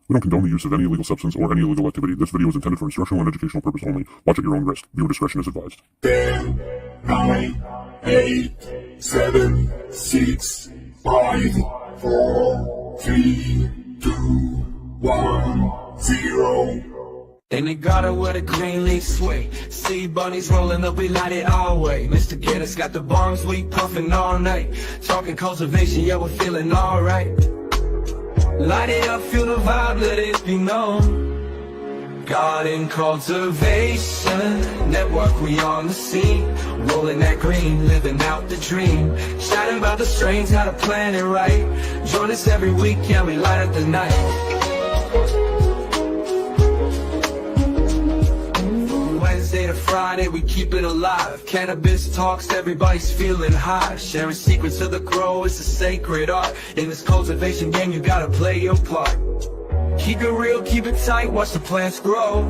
We don't condone the use of any illegal substance or any illegal activity. This video is intended for instructional and educational purpose only. Watch at your own risk. Viewer discretion is advised. 10, 9, 8, 7, 6, 5, 4, 3, 2, 1, 0. Then they got it with a green leaf sway. See bunnies rolling up, we light it all way. Mr.Ganiks got the bombs, we puffin' all night. Talking cultivation, yeah, we're feeling alright. Light it up, feel the vibe, let it be known. Garden Cultivation Network, we on the scene. Rolling that green, living out the dream. Shouting about the strains, how to plan it right. Join us every week, yeah, we light up the night. Wednesday to Friday, we keep it alive. Cannabis talks, everybody's feeling high. Sharing secrets of the grow, it's a sacred art. In this cultivation game, you gotta play your part. Keep it real, keep it tight, watch the plants grow.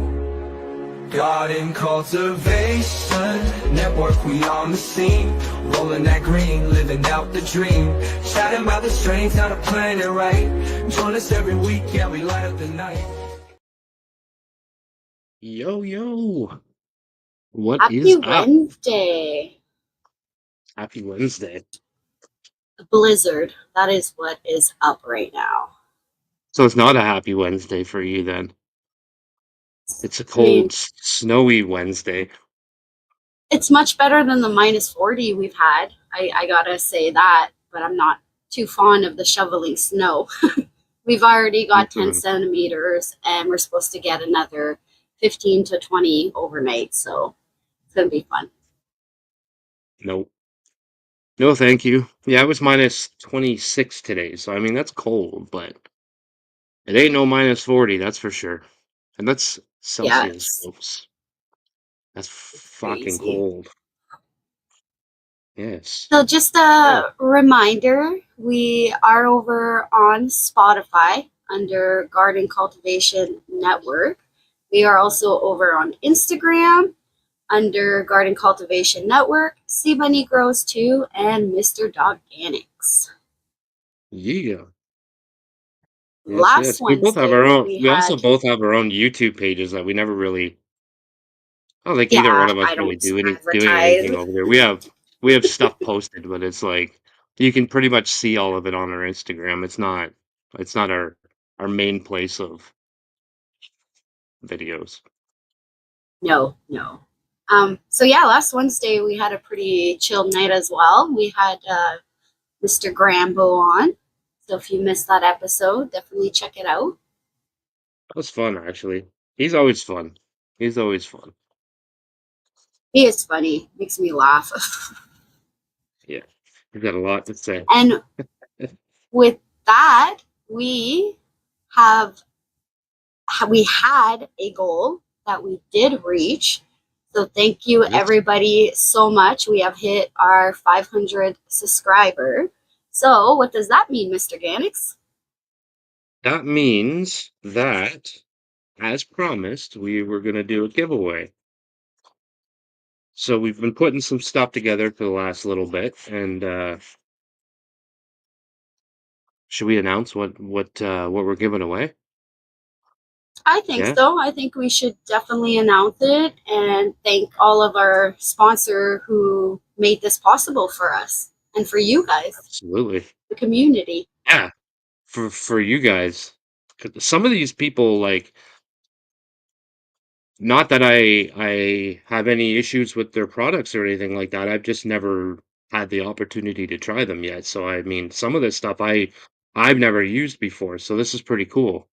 Garden Cultivation Network, we on the scene. Rolling that green, living out the dream. Chatting about the strains, how to plan it right. Join us every week, yeah, we light up the night. Yo, yo. What Happy is up? Wednesday. Happy Wednesday. Blizzard. That is what is up right now. So it's not a happy Wednesday for you then. It's a I mean, cold, snowy Wednesday. it's much better than the minus 40 we've had. I gotta say that, but I'm not too fond of the shoveling snow. We've already got 10 centimeters and we're supposed to get another 15 to 20 overnight, so it's gonna be fun. Nope. No, thank you. Yeah, it was minus 26 today, so I mean, that's cold, but it ain't no minus 40, that's for sure. And that's Yeah, Celsius, it's folks. That's fucking crazy. cold. Yes. So just a reminder, we are over on Spotify under Garden Cultivation Network. We are also over on Instagram under Garden Cultivation Network, Sea Bunny Grows too, and Mr.Ganiks. Yeah. Yes, Last yes. We both have Wednesday, our own. we We also had, both have our own YouTube pages that we never really. I don't think either one yeah, of us I really don't doing advertise. anything over there. We have stuff posted, but it's like you can pretty much see all of it on our Instagram. It's not our main place of videos. No, no. So yeah, last Wednesday we had a pretty chill night as well. We had Mr. Grambo on. So if you missed that episode, definitely check it out. That was fun, actually. He's always fun. He's always fun. He is funny, makes me laugh. Yeah, he's got a lot to say. And with that, have we had a goal that we did reach. So thank you Yes. everybody so much. We have hit our 500 subscriber. So what does that mean, Mr. Ganiks? That means that, as promised, we were going to do a giveaway. So we've been putting some stuff together for the last little bit, and should we announce what we're giving away? I think Yeah, so. I think we should definitely announce it and thank all of our sponsor who made this possible for us and for you guys, absolutely. the community. Yeah, for you guys. 'Cause some of these people, like, not that I have any issues with their products or anything like that. I've just never had the opportunity to try them yet. So I mean, some of this stuff I've never used before, so this is pretty cool.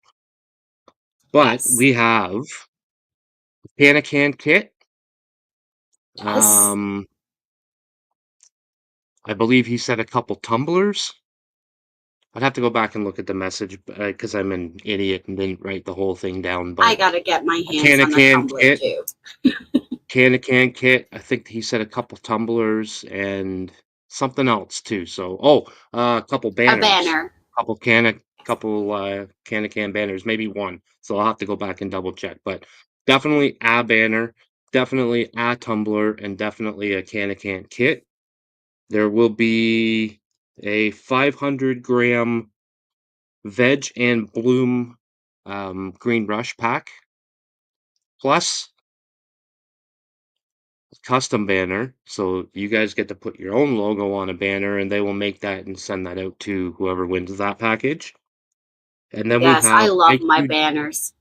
But Yes. we have can kit. Yes. Um, I believe he said a couple tumblers. I'd have to go back and look at the message because I'm an idiot and didn't write the whole thing down. I But gotta get my a hands on a can tumbler kit, too. can kit. I think he said a couple tumblers and something else too. So, a couple A banners, banner. couple can banners, maybe one. So I'll have to go back and double check. But definitely a banner, definitely a tumbler, and definitely a can kit. There will be a 500 gram veg and bloom Green Rush pack plus custom banner. So you guys get to put your own logo on a banner and they will make that and send that out to whoever wins that package. And then we Yes, I have love my IQ. banners.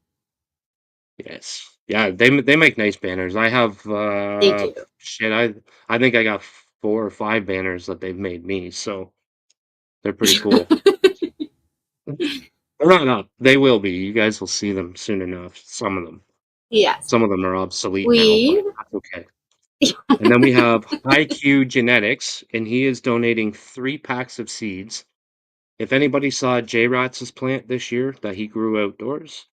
Yes. Yeah, they make nice banners. I have They do. shit, I think I got 4 or 5 banners that they've made me, so they're pretty cool. They're not up. They will be. You guys will see them soon enough. Some of them. Yes. Some of them are obsolete now, We but that's okay. And then we have IQ Genetics, and he is donating 3 packs of seeds. If anybody saw J Rats's plant this year that he grew outdoors,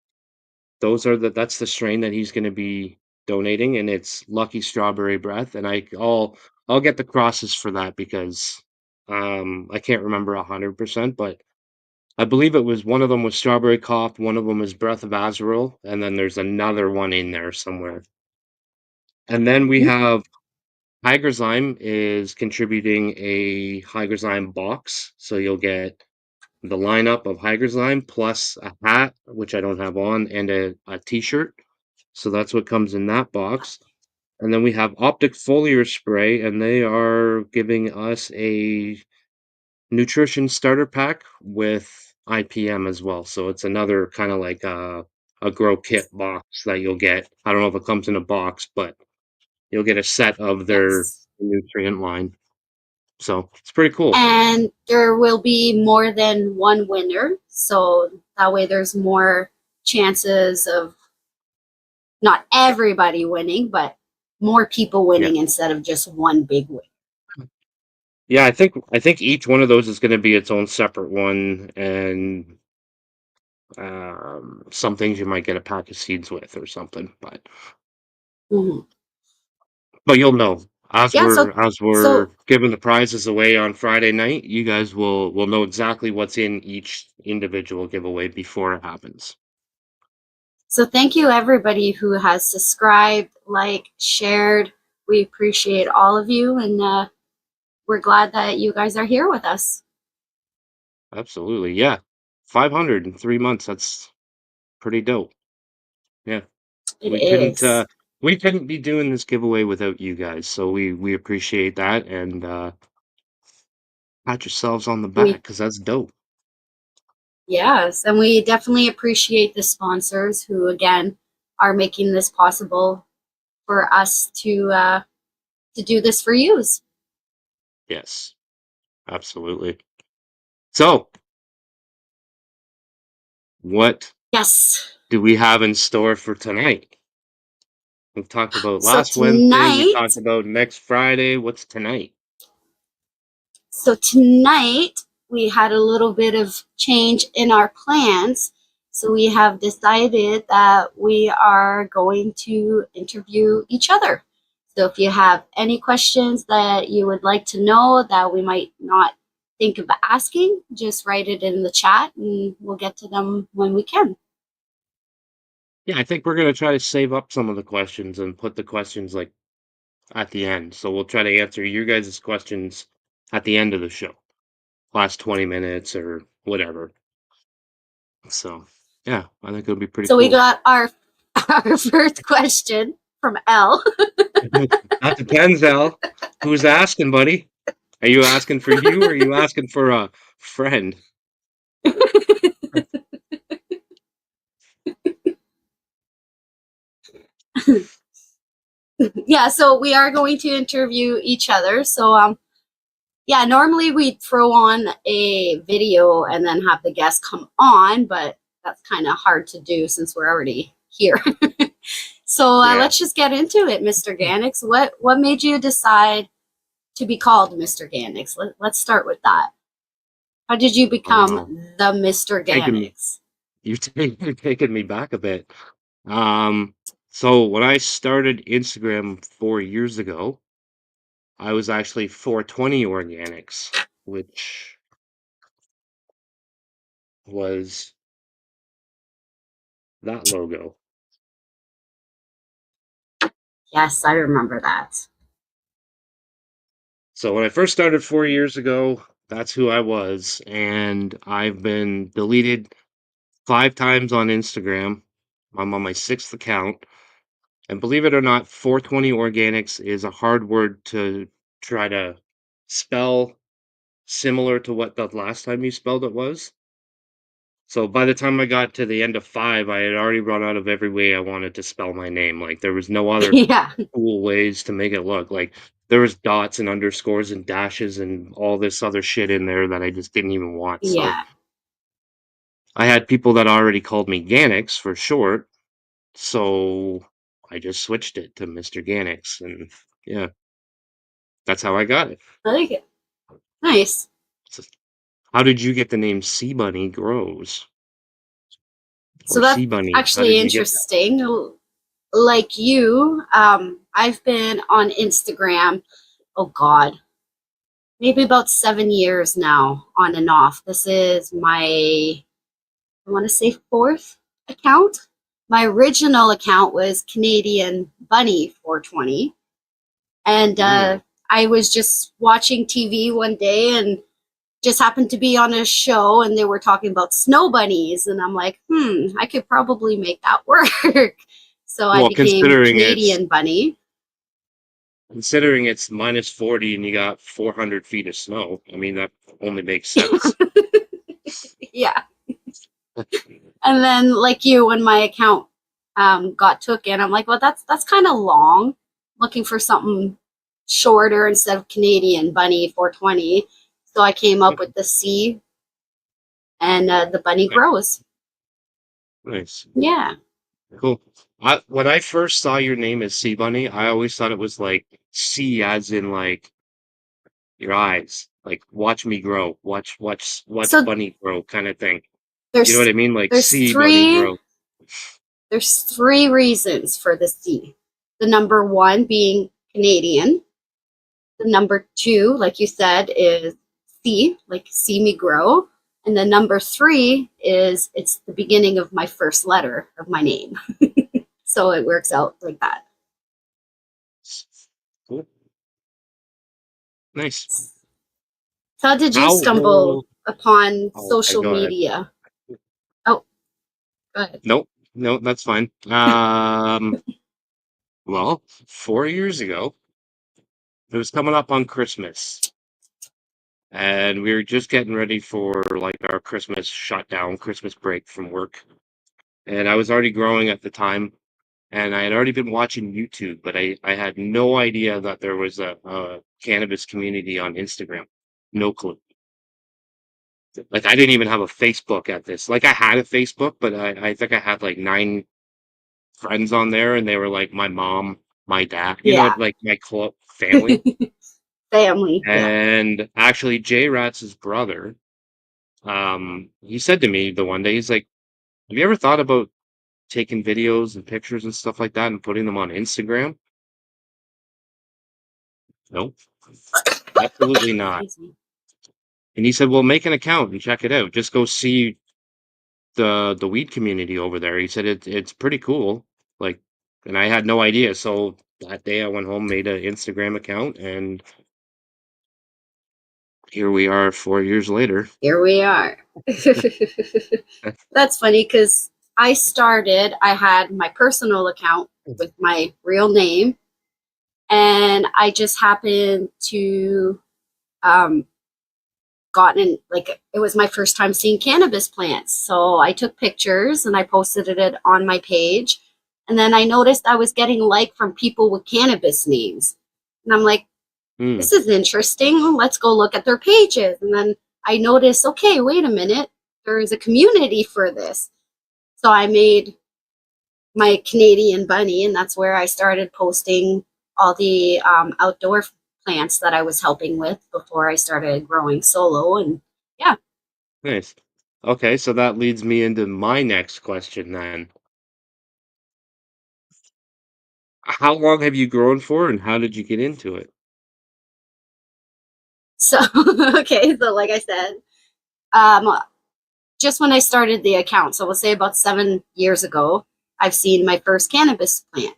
that's the strain that he's going to be donating, and it's Lucky Strawberry Breath. And I'll get the crosses for that because I can't remember 100%, but I believe it was one of them was Strawberry Cough, one of them is Breath of Azrael, and then there's another one in there somewhere. And then we have Hygrozyme is contributing a Hygrozyme box, so you'll get the lineup of Hygrozyme plus a hat, which I don't have on, and a t-shirt. So that's what comes in that box. And then we have Optic Foliar Spray, and they are giving us a nutrition starter pack with IPM as well. So it's another kind of like a grow kit box that you'll get. I don't know if it comes in a box, but you'll get a set of their yes. nutrient line. So it's pretty cool. And there will be more than one winner, so that way there's more chances of not everybody winning, but more people Yeah. winning instead of just one big win. Yeah, I think each one of those is going to be its own separate one, and some things you might get a pack of seeds with or something, Mhm. but you'll know as Yeah, we're so giving the prizes away on Friday night. You guys will know exactly what's in each individual giveaway before it happens. so thank you everybody who has subscribed, like, shared. We appreciate all of you, and we're glad that you guys are here with us. Absolutely, yeah. 500 in 3 months. That's pretty dope. Yeah, It we couldn't is. we couldn't be doing this giveaway without you guys. So we appreciate that, and pat yourselves on the back We because that's dope. Yes, and we definitely appreciate the sponsors who again are making this possible for us to do this for yous. Yes, absolutely. So, what Yes. do we have in store for tonight? We've talked about So last Wednesday. We tonight, talked about next Friday. What's tonight? so tonight we had a little bit of change in our plans. So we have decided that we are going to interview each other. So if you have any questions that you would like to know that we might not think of asking, just write it in the chat and we'll get to them when we can. Yeah, I think we're gonna try to save up some of the questions and put the questions like at the end. So we'll try to answer your guys' questions at the end of the show, last 20 minutes or whatever. So yeah, I think it'll be pretty So we cool. got our our first question from Elle. That depends, Al. Who's asking, buddy? Are you asking for you or are you asking for a friend? Yeah, so we are going to interview each other. So yeah, normally we'd throw on a video and then have the guest come on, but that's kind of hard to do since we're already here. So Yeah. let's just get into it, Mr. Ganiks. What made you decide to be called Mr. Ganiks? Let's start with that. How did you become Wow. the Mr. Taking me Ganiks? you're taking me back a bit. Um, so when I started Instagram 4 years ago, I was actually 420 Organics, which was that logo. Yes, I remember that. So when I first started 4 years ago, that's who I was, and I've been deleted 5 times on Instagram. I'm on my 6th account, and believe it or not, 420 Organics is a hard word to try to spell similar to what the last time you spelled it was. So by the time I got to the end of 5, I had already run out of every way I wanted to spell my name. Like, there was no other Yeah. cool ways to make it look like there was dots and underscores and dashes and all this other shit in there that I just didn't even want. So Yeah. I had people that already called me Ganiks for short, so I just switched it to Mr. Ganiks, and yeah, that's how I got it. I like it. Nice. So how did you get the name Sea Bunny Grows So or that's Sea Bunny? How actually did you get that? interesting. Like you, I've been on Instagram, oh God, maybe about 7 years now, on and off. This is my, I want to say, fourth account. My original account was Canadian Bunny 420. And Mm, I was just watching TV one day and just happened to be on a show and they were talking about snow bunnies. And I'm like, I could probably make that work. So I well, became Canadian Bunny. considering it's -40 and you got 400 feet of snow, I mean, that only makes sense. Yeah. And then, like you, when my account got taken, I'm like, well, that's kind of long. Looking for something shorter instead of Canadian Bunny 420. So I came up with the C, and the bunny Ni grows. nice. Yeah. Cool. When I first saw your name as Sea Bunny, I always thought it was like sea as in like your eyes, like watch me grow, watch So bunny grow kind of thing. You know what there's I mean? Like there's see bunny three grow. there's three reasons for the C. The number one being Canadian. The number two, like you said, is see, like see me grow. And the number three is it's the beginning of my first letter of my name. So it works out like that. Cool. Nice. So how did you How stumble old? upon Oh, okay, social go ahead. media? Oh, go ahead. Nope, nope, that's fine. Well, 4 years ago, it was coming up on Christmas, and we were just getting ready for like our Christmas shutdown, Christmas break from work. And I was already growing at the time, and I had already been watching YouTube, but I had no idea that there was a cannabis community on Instagram. No clue. Like I didn't even have a Facebook at this. Like I had a Facebook, but I think I had like 9 friends on there, and they were like my mom, my dad, Yeah. like my family. Family. Yeah. And actually, Jay Ratz's brother, he said to me the one day, he's like, "Have you ever thought about taking videos and pictures and stuff like that and putting them on Instagram?" Nope, absolutely not. Excuse me. And he said, "Well, make an account and check it out. Just go see the weed community over there." He said it's pretty cool. Like, and I had no idea. So that day I went home, made an Instagram account, and here we are 4 years later. Here we are. That's funny because I had my personal account with my real name, and I just happened to um, gotten like it was my first time seeing cannabis plants. So I took pictures and I posted it on my page. And then I noticed I was getting like from people with cannabis names. And I'm like, Hmm, this is interesting. Let's go look at their pages. And then I noticed, okay, wait a minute. There is a community for this. So I made my Canadian bunny, and that's where I started posting all the outdoor plants that I was helping with before I started growing solo. And yeah, nice. Okay, so that leads me into my next question then. How long have you grown for and how did you get into it? so okay, so like I said, um, just when I started the account, so we'll say about 7 years ago, I've seen my first cannabis plant.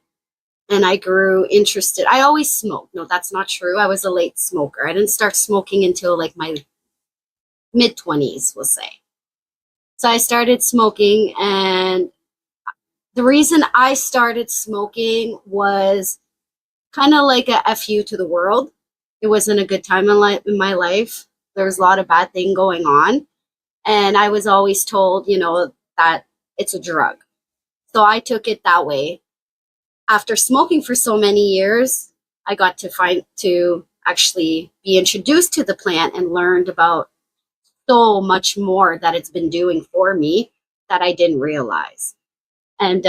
And I grew interested. I always smoked. No, that's not true. I was a late smoker. I didn't start smoking until like my mid 20s, we'll say. So I started smoking, and the reason I started smoking was kind of like a FU to the world. It wasn't a good time in my life. There was a lot of bad thing going on, and I was always told, that it's a drug. So I took it that way. After smoking for so many years, I got to actually be introduced to the plant and learned about so much more that it's been doing for me that I didn't realize. And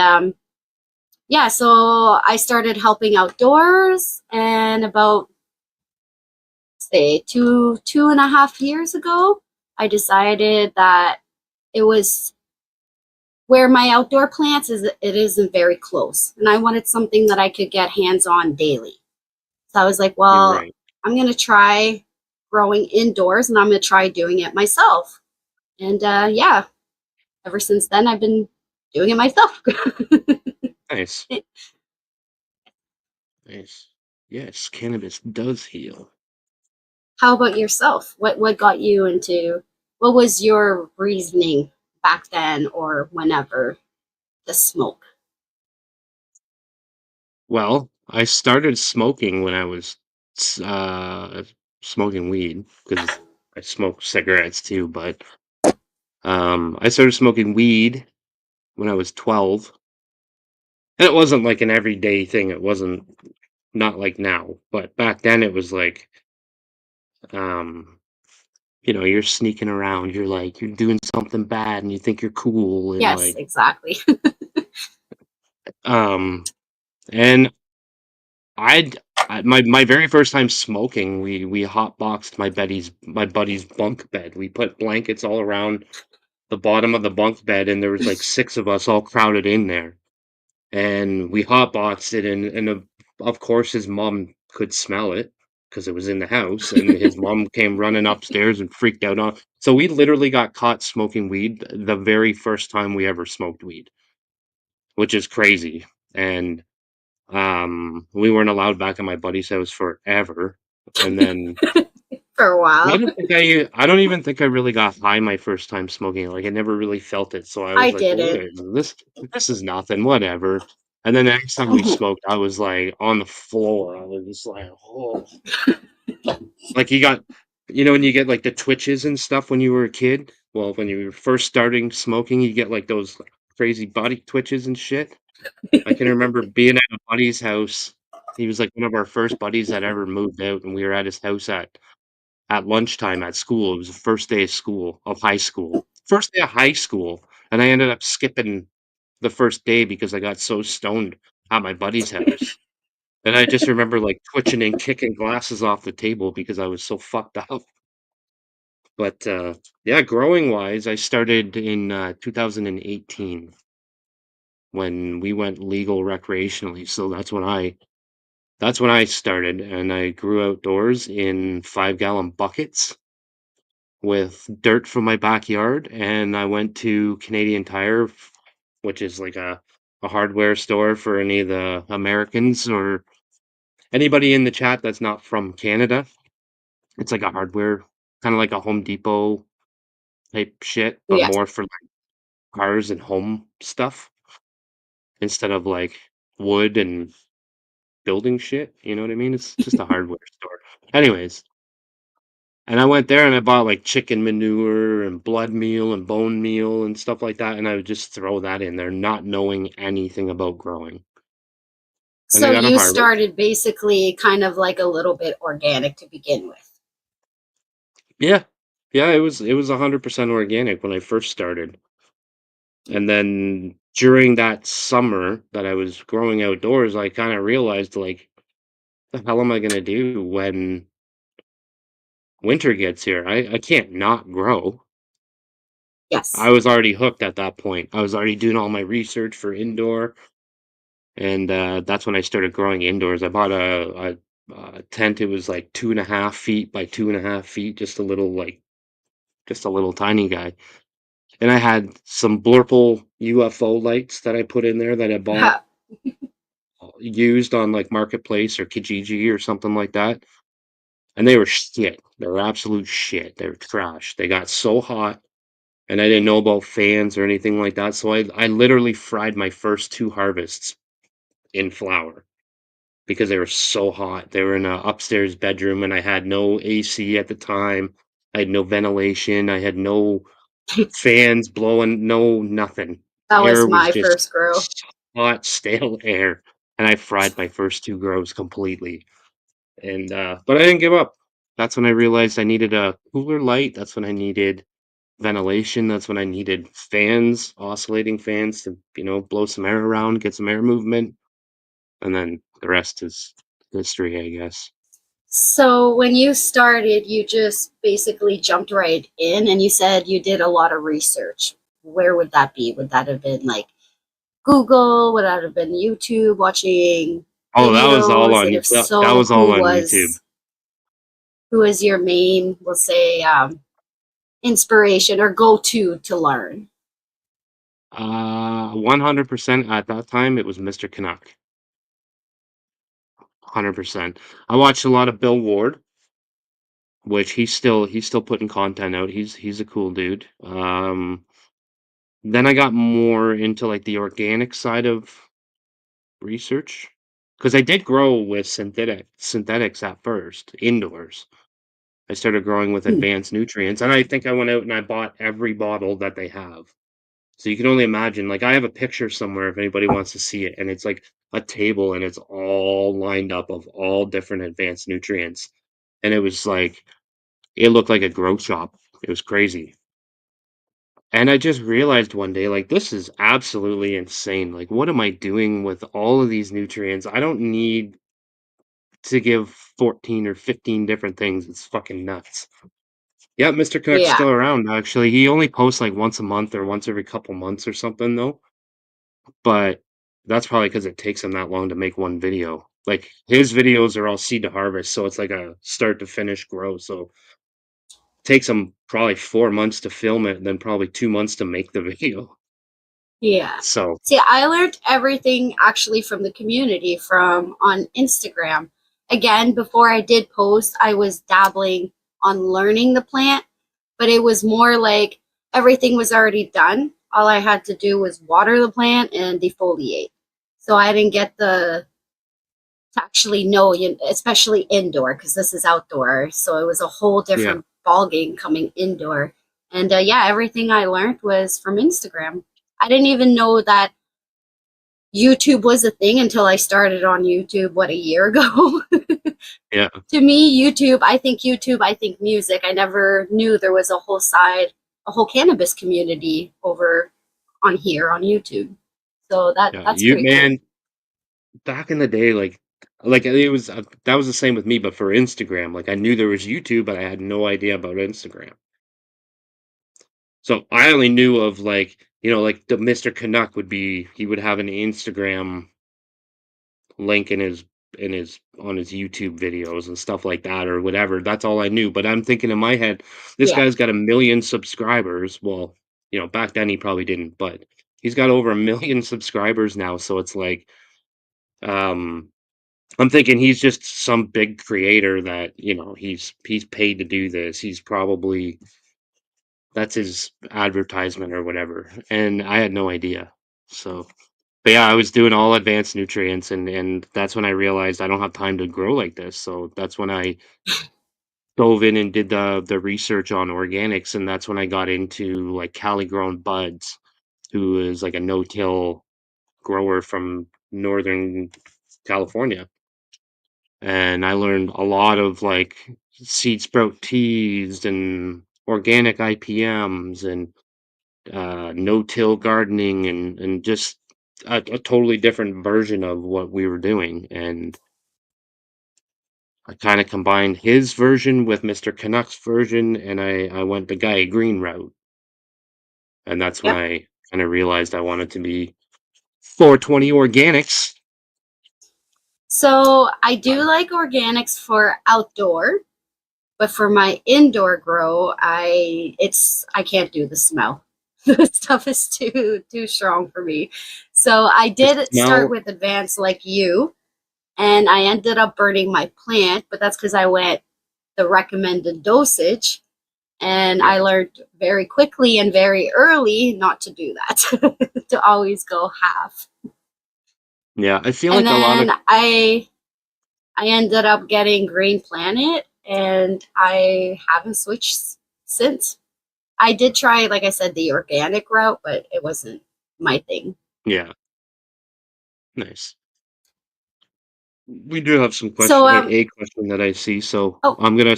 yeah, so I started helping outdoors, and about say 2.5 years ago, I decided that it was where my outdoor plants is, it isn't very close, and I wanted something that I could get hands on daily. So I was like, You're well, right. I'm gonna try growing indoors, and I'm gonna try doing it myself. And yeah, ever since then, I've been doing it myself. Nice. Nice. Yes, cannabis does heal. How about yourself? What got you into? What was your reasoning back then or whenever to smoke? Well, I started smoking when I was uh, smoking weed because I smoke cigarettes too. But I started smoking weed when I was 12, and it wasn't like an everyday thing. It wasn't not like now, but back then it was like, um, you're sneaking around. You're like you're doing something bad, and you think you're cool, and Yes, like, exactly. um, and I'd my very first time smoking, we hotboxed my buddy's bunk bed. We put blankets all around the bottom of the bunk bed, and there was like 6 of us all crowded in there, and we hotboxed it, and of course, his mom could smell it because it was in the house, and his mom came running upstairs and freaked out on so we literally got caught smoking weed the very first time we ever smoked weed, which is crazy, and we weren't allowed back at my buddy's house forever, and then For a I while. don't think I don't even think I really got high my first time smoking, like, I never really felt it, so I I was like, didn't. "Okay, this is nothing, whatever," and then the next time we Mhm. smoked, I was, like, on the floor, I was just like, "Oh." Like, when you get, like, the twitches and stuff when you were a kid? Well, when you were first starting smoking, you get, like, those crazy body twitches and shit. I can remember being at a buddy's house. He was, like, one of our first buddies that ever moved out, and we were at his house at lunchtime at school. It was the first day of high school. First day of high school, and I ended up skipping the first day because I got so stoned at my buddy's house. And I just remember, like, twitching and kicking glasses off the table because I was so fucked up. But, yeah, growing wise, I started in, 2018 when we went legal recreationally, so that's when I started, and I grew outdoors in 5-gallon buckets with dirt from my backyard, and I went to Canadian Tire, which is like a hardware store for any of the Americans or anybody in the chat that's not from Canada. It's like a hardware, kind of like a Home Depot type shit, but Yes. more for like cars and home stuff instead of like wood and building shit. You know what I mean? It's just a hardware store. Anyways, and I went there and I bought like chicken manure and blood meal and bone meal and stuff like that. And I would just throw that in there, not knowing anything about growing. And I So got a you harvest. started basically kind of like a little bit organic to begin with. Yeah. Yeah, it was 100% organic when I first started. And then during that summer that I was growing outdoors, I kind of realized like, the hell am I gonna do when winter gets here? I can't not grow. I Yes. was already hooked at that point. I was already doing all my research for indoor. And, that's when I started growing indoors. I bought a tent. It was like 2.5 feet by 2.5 feet, just a little tiny guy. And I had some Blurple UFO lights that I put in there that I bought, used on like Marketplace or Kijiji or something like that. And they were shit. They were absolute shit. They were trash. They got so hot. and I didn't know about fans or anything like that, so I literally fried my first 2 harvests in flour because they were so hot. They were in a upstairs bedroom, and I had no AC at the time. I had no ventilation. I had no fans blowing, no nothing. That was Air was my just first grow. hot, stale air, and I fried my first 2 grows completely. And, but I didn't give up. That's when I realized I needed a cooler light. That's when I needed ventilation. That's when I needed fans, oscillating fans to, blow some air around, get some air movement, and then the rest is history, I guess. So when you started, you just basically jumped right in and you said you did a lot of research. Where would that be? Would that have been like Google? Would that have been YouTube, watching Oh, that was all videos? on And you if that so, was all on YouTube. who was your main, we'll say, inspiration or go to learn? 100% at that time, it was Mr. Canuck. 100%. I watched a lot of Bill Ward, which he's still putting content out. He's a cool dude. Then I got more into, like, the organic side of research, because I did grow with synthetics at first, indoors. I started growing with Hmm. advanced nutrients, and I think I went out and I bought every bottle that they have. So you can only imagine, like, I have a picture somewhere if anybody wants to see it, and it's like a table, and it's all lined up of all different advanced nutrients. And it was like, it looked like a grow shop. It was crazy. And I just realized one day, like, this is absolutely insane. Like, what am I doing with all of these nutrients? I don't need to give 14 or 15 different things. It's fucking nuts. Yeah, Mr. Cook's Yeah, still around, actually. He only posts like once a month or once every couple months or something, though. But that's probably because it takes him that long to make one video. Like, his videos are all seed to harvest, so it's like a start to finish grow. So takes him probably 4 months to film it, and then probably 2 months to make the video. yeah. So See, I learned everything actually from the community from on Instagram. Again, before I did post, I was dabbling on learning the plant, but it was more like everything was already done. All I had to do was water the plant and defoliate. So I didn't get to actually know, especially indoor, because this is outdoor. So it was a whole yeah, different ball game coming indoor. And yeah, everything I learned was from Instagram. I didn't even know that YouTube was a thing until I started on YouTube, what, a year ago? yeah. To me, YouTube, I think music. I never knew there was a whole cannabis community over on here on YouTube. So Yeah, that's you pretty cool. man, back in the day, like it was that was the same with me, but for Instagram, like I knew there was YouTube, but I had no idea about Instagram. So I only knew of like the Mr. Canuck would be he would have an Instagram link in his on his YouTube videos and stuff like that or whatever. That's all I knew. But I'm thinking in my head, this Yeah. guy's got 1 million subscribers. Well, back then he probably didn't, but he's got over 1 million subscribers now. So it's like, um, I'm thinking he's just some big creator that, he's paid to do this. He's probably that's his advertisement or whatever. And I had no idea. So, but yeah, I was doing all advanced nutrients and that's when I realized I don't have time to grow like this. So that's when I dove in and did the research on organics, and that's when I got into like Cali Grown Buds, who is like a no-till grower from Northern California. And I learned a lot of like seed sprout teas and organic IPMs and no-till gardening and just a totally different version of what we were doing. And I kind of combined his version with Mr. Canuck's version, and I went the Gaia Green route. And that's when Yep. I kind of realized I wanted to be 420 organics. So I do like organics for outdoor, but for my indoor grow, I can't do the smell. The stuff is too strong for me. So I The did start smell, with advanced like you, and I ended up burning my plant, but that's because I went the recommended dosage. And Yeah. I learned very quickly and very early not to do that, to always go half. Yeah, I feel And like a lot of then I ended up getting Green Planet, and I haven't switched since. I did try, like I said, the organic route, but it wasn't my thing. yeah, nice. We do have some So, question, like a question that I see. So oh, I'm gonna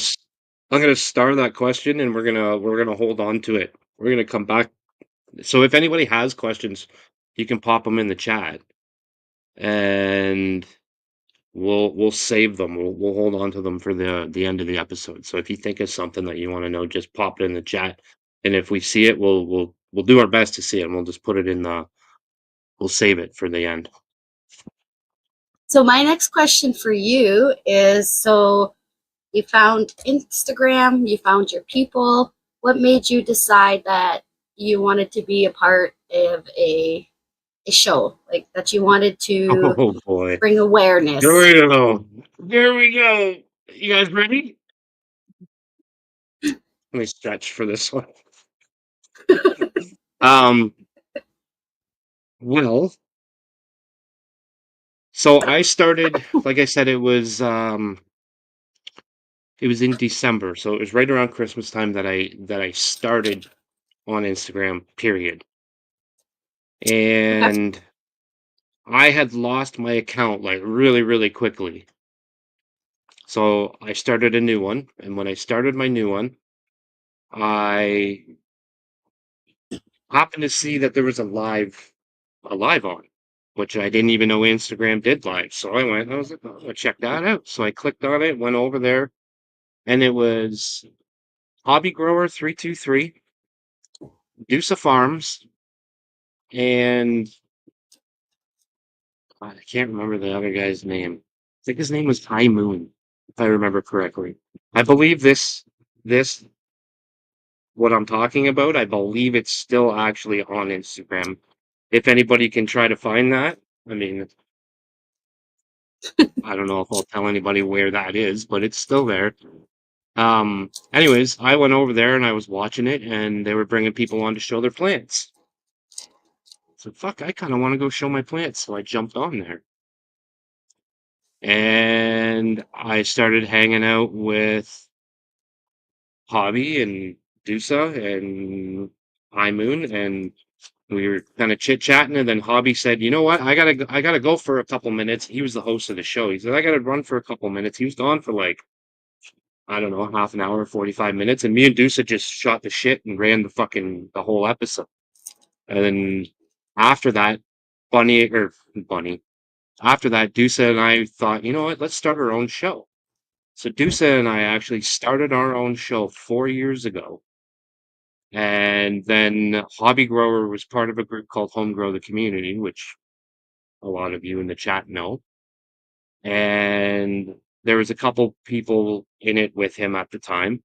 star that question, and we're gonna hold on to it. We're gonna come back. So if anybody has questions, you can pop them in the chat, and we'll save them. We'll hold on to them for the end of the episode. So if you think of something that you want to know, just pop it in the chat, and if we see it, we'll do our best to see it, and we'll just put it in the we'll save it for the end. so my next question for you is, so you found Instagram, you found your people. What made you decide that you wanted to be a part of a show, like that you wanted to Oh boy. bring Here awareness? we go. Here we go. You guys ready? Let me stretch for this one. Um, well, so I started, like I said, it was in December, so it was right around Christmas time that I started on Instagram, period. Okay. And I had lost my account like really, really quickly. So I started a new one, and when I started my new one, I happened to see that there was a live on, which I didn't even know Instagram did live. So I was like, oh, I'll check that out. So I clicked on it, went over there, and it was Hobby Grower 323, Deuce Farms, and I can't remember the other guy's name. I think his name was High Moon, if I remember correctly. I believe this what I'm talking about, I believe it's still actually on Instagram. If anybody can try to find that, I mean, I don't know if I'll tell anybody where that is, but it's still there. Anyways, I went over there and I was watching it, and they were bringing people on to show their plants. So fuck, I kind of want to go show my plants. So I jumped on there and I started hanging out with Hobby and Dusa and High Moon, and we were kind of chit chatting. And then Hobby said, "You know what? I gotta go for a couple minutes." He was the host of the show. He said, "I gotta run for a couple minutes." He was gone for like I don't know, half an hour, 45 minutes. And me and Dusa just shot the shit and ran the whole episode. And then after that, Bunny, after that, Dusa and I thought, you know what, let's start our own show. So Dusa and I actually started our own show 4 years ago. And then Hobby Grower was part of a group called Home Grow the Community, which a lot of you in the chat know. And there was a couple people in it with him at the time,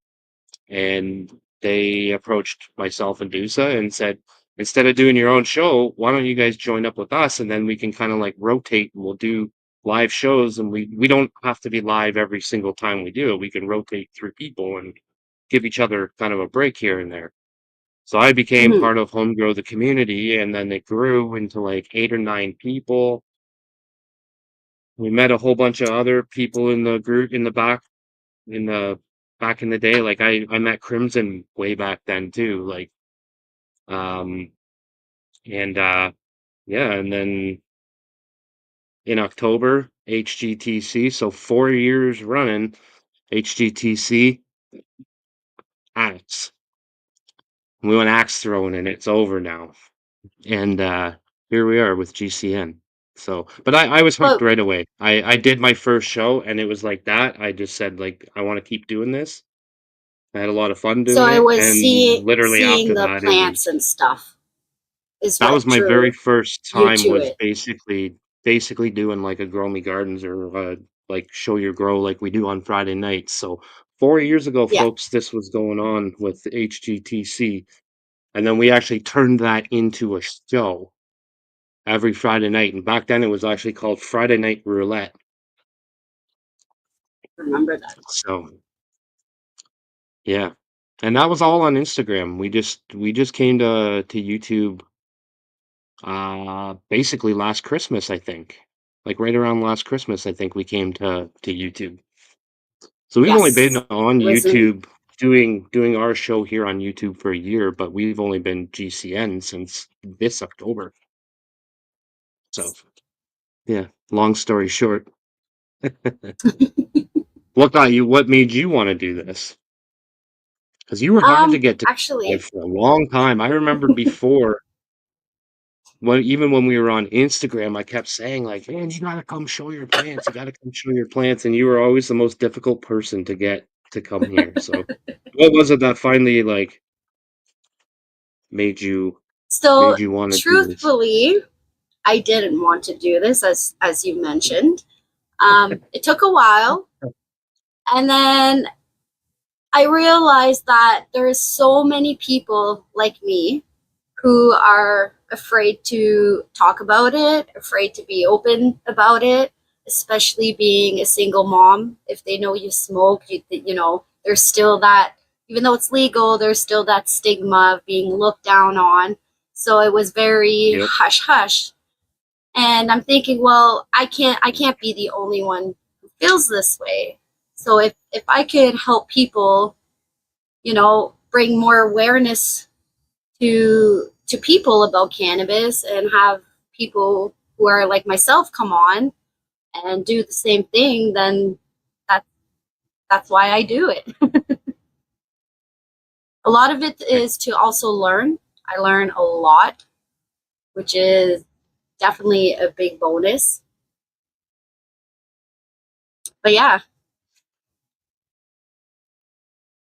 and they approached myself and Dusa and said, instead of doing your own show, why don't you guys join up with us, and then we can kind of like rotate, and we'll do live shows, and we don't have to be live every single time we do it. We can rotate through people and give each other kind of a break here and there. So I became Mhm. part of Home Grow the Community, and then it grew into like 8 or 9 people. We met a whole bunch of other people in the group in the back in the day. Like I met Crimson way back then too. Like um and yeah, and then in October, HGTC, so 4 years running, HGTC axe. We went axe throwing and it's over now. And here we are with GCN. So but I was hooked But right away. I did my first show and it was like that. I just said like I want to keep doing this. I had a lot of fun so doing I it, was and literally seeing after the that, it plants was and stuff is that was what my very drew first you time to was it. basically doing like a Grow Me Gardens or like Show Your Grow like we do on Friday nights. So 4 years ago, Yeah, folks, this was going on with HGTC, and then we actually turned that into a show every Friday night. And back then, it was actually called Friday Night Roulette. remember that. So yeah, And that was all on Instagram. We just came to YouTube basically last Christmas, I think. Like right around last Christmas, I think we came to YouTube. So we've only been Yes, on it was in YouTube doing our show here on YouTube for a year, but we've only been GCN since this October. So yeah, long story short. What made you want to do this? Because you were hard to get to actually. for a long time. I remember before even when we were on Instagram, I kept saying like, "Man, you gotta come show your plants. You gotta come show your plants." And you were always the most difficult person to get to come here. So what was it that finally like made you So made you want to do this? truthfully, I didn't want to do this as you mentioned. It took a while, and then I realized that there's so many people like me who are afraid to talk about it, afraid to be open about it, especially being a single mom. If they know you smoke, there's still that, even though it's legal, there's still that stigma of being looked down on. So it was very Yep. hush hush. And I'm thinking, well, I can't be the only one who feels this way. So if I could help people, bring more awareness to people about cannabis and have people who are like myself come on and do the same thing, then that that's why I do it. A lot of it Right. is to also learn. I learn a lot, which is definitely a big bonus. But yeah,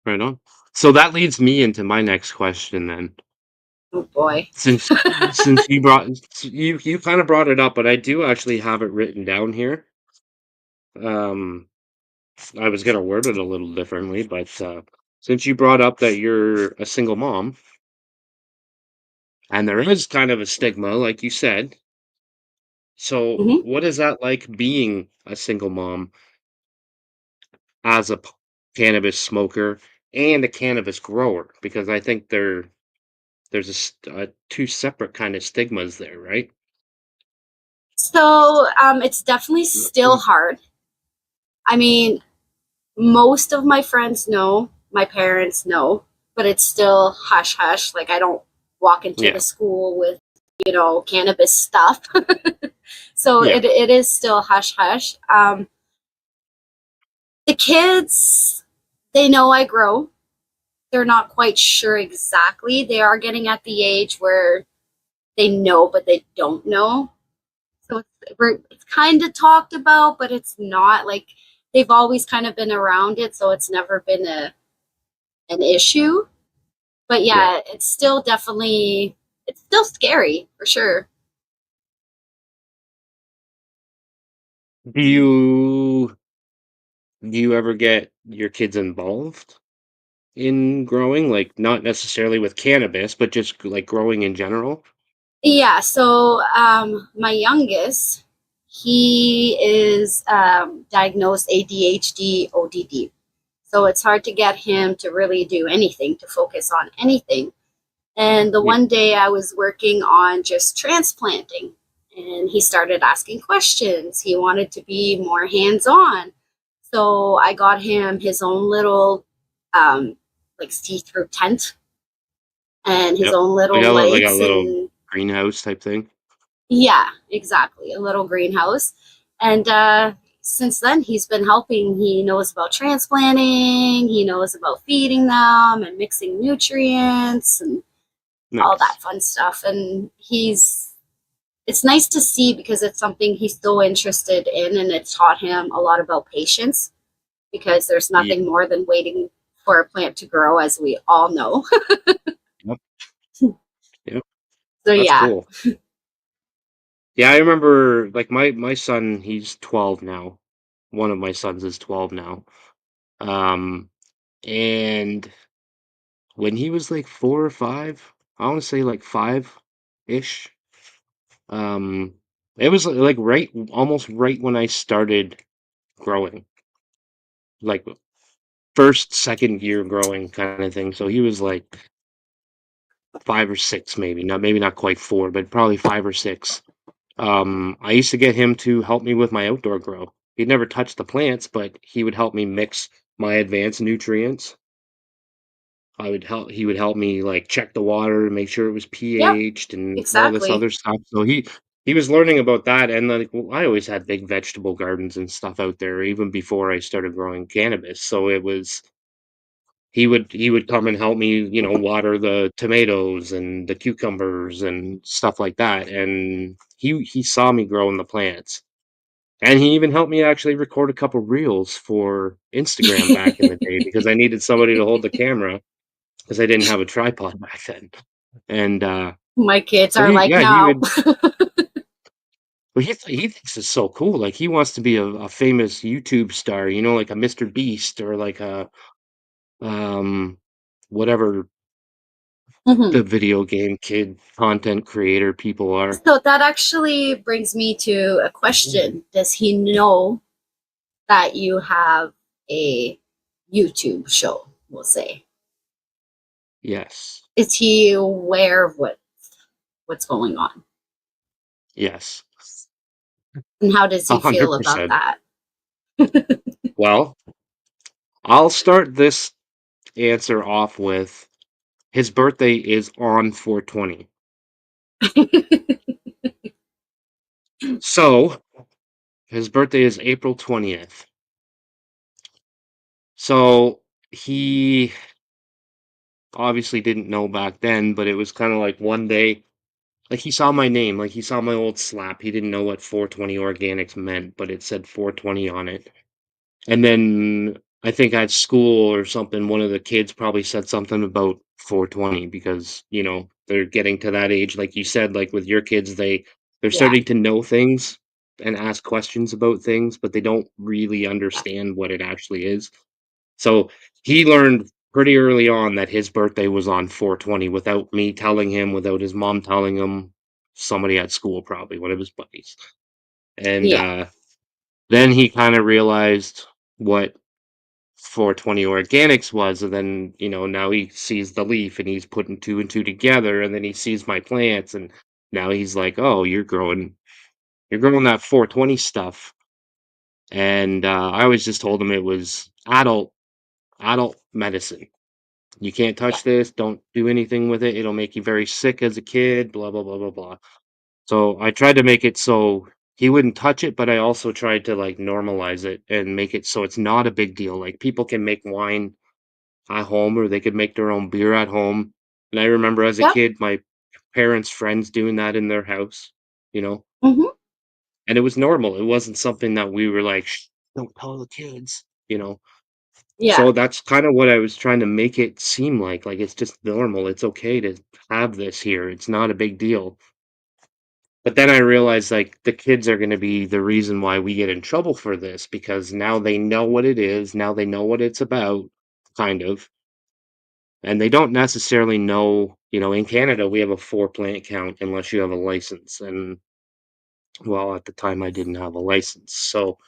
Right on. So that leads me into my next question then. oh boy. Since since you kind of brought it up, but I do actually have it written down here. Um, I was gonna word it a little differently, but since you brought up that you're a single mom, and there is kind of a stigma, like you said. So, Hmm. what is that like being a single mom as a cannabis smoker and a cannabis grower? Because I think there's two separate kind of stigmas there, right? So it's definitely still hard. I mean, most of my friends know, my parents know, but it's still hush hush. Like I don't walk into Yeah, the school with, cannabis stuff. So yeah, it is still hush hush. The kids, they know I grow. They're not quite sure exactly. They are getting at the age where they know, but they don't know. So it's kind of talked about, but it's not like they've always kind of been around it, so it's never been an issue. But yeah. yeah, it's still scary for sure. Do you ever get your kids involved in growing? Like not necessarily with cannabis, but just like growing in general? Yeah, so my youngest, he is diagnosed ADHD, ODD. So it's hard to get him to really do anything, to focus on anything. And the Yeah, one day I was working on just transplanting, and he started asking questions. He wanted to be more hands on. So I got him his own little, um, like, see through tent and his yep. own Like little a lights. little And greenhouse type thing. yeah, exactly, a little greenhouse. And since then, he's been helping. He knows about transplanting, he knows about feeding them and mixing nutrients and all Nice. that fun stuff. And it's nice to see because it's something he's so interested in, and it taught him a lot about patience because there's Yeah, nothing more than waiting for a plant to grow, as we all know. yep, yep. So That's yeah. cool. Yeah, I remember like my son, he's 12 now. One of my sons is 12 now. Um, and when he was like 4 or 5, I want to say like 5-ish. Um, it was like almost right when I started growing. Like first, second year growing kind of thing. So he was like 5 or 6, maybe not quite 4, but probably 5 or 6. I used to get him to help me with my outdoor grow. He'd never touched the plants, but he would help me mix my advanced nutrients. He would help me like check the water, make sure it was Yep, pH'd and all this exactly. other stuff. So he was learning about that, and like I always had big vegetable gardens and stuff out there even before I started growing cannabis. So it was he would come and help me, water the tomatoes and the cucumbers and stuff like that. And he saw me growing the plants. And he even helped me actually record a couple reels for Instagram back in the day because I needed somebody to hold the camera because I didn't have a tripod back then. And My kids so are he like, yeah, he no. would well, he thinks it's so cool. Like he wants to be a famous YouTube star, like a Mr. Beast or like a um whatever Mhm. the video game kid content creator people are. So that actually brings me to a question. Does he know that you have a YouTube show, we'll say? Yes. Is he aware of what's going on? Yes. And how does A he hundred feel about percent. that? Well, I'll start this answer off with his birthday is on 420. So his birthday is April 20th. So he obviously didn't know back then, but it was kind of like one day, like he saw my name, like he saw my old slap. He didn't know what 420 organics meant, but it said 420 on it. And then I think at school or something, one of the kids probably said something about 420 because, they're getting to that age, like you said, like with your kids, they're Yeah. starting to know things and ask questions about things, but they don't really understand what it actually is. So he learned pretty early on that his birthday was on 420 without me telling him, without his mom telling him, somebody at school, probably one of his buddies. And Yeah. then he kind of realized what 420 organics was, and then now he sees the leaf and he's putting two and two together, and then he sees my plants, and now he's like, oh, you're growing that 420 stuff. And I always just told him it was adult medicine. You can't Yeah. touch this, don't do anything with it, it'll make you very sick as a kid, blah blah blah blah blah. So I tried to make it so he wouldn't touch it, but I also tried to like normalize it and make it so it's not a big deal. Like people can make wine at home or they could make their own beer at home. And I remember as a Yep. kid, my parents' friends doing that in their house, you know, Hmm. and it was normal. It wasn't something that we were like, "Shh, don't tell the kids. Yeah. So that's kind of what I was trying to make it seem like it's just normal. It's okay to have this here. It's not a big deal. But then I realized like the kids are going to be the reason why we get in trouble for this because now they know what it is. Now they know what it's about, kind of. And they don't necessarily know, in Canada, we have a 4 plant count unless you have a license. And well, at the time, I didn't have a license. So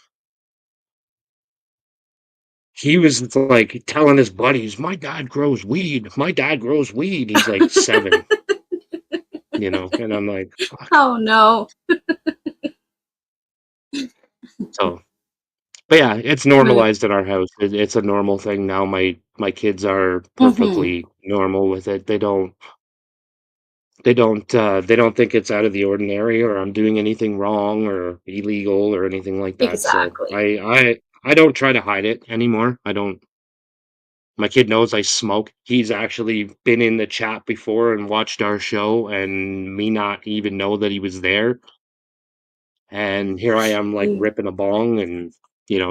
he was like telling his buddies, my dad grows weed. My dad grows weed. He's like 7, and I'm like, fuck. Oh no. So, but yeah, it's Mm. normalized in our house. It's a normal thing now. My kids are Hmm. perfectly normal with it. They don't think it's out of the ordinary or I'm doing anything wrong or illegal or anything like that. So Exactly. I don't try to hide it anymore. I don't. My kid knows I smoke. He's actually been in the chat before and watched our show and me not even know that he was there. And here I am like Mm. ripping a bong and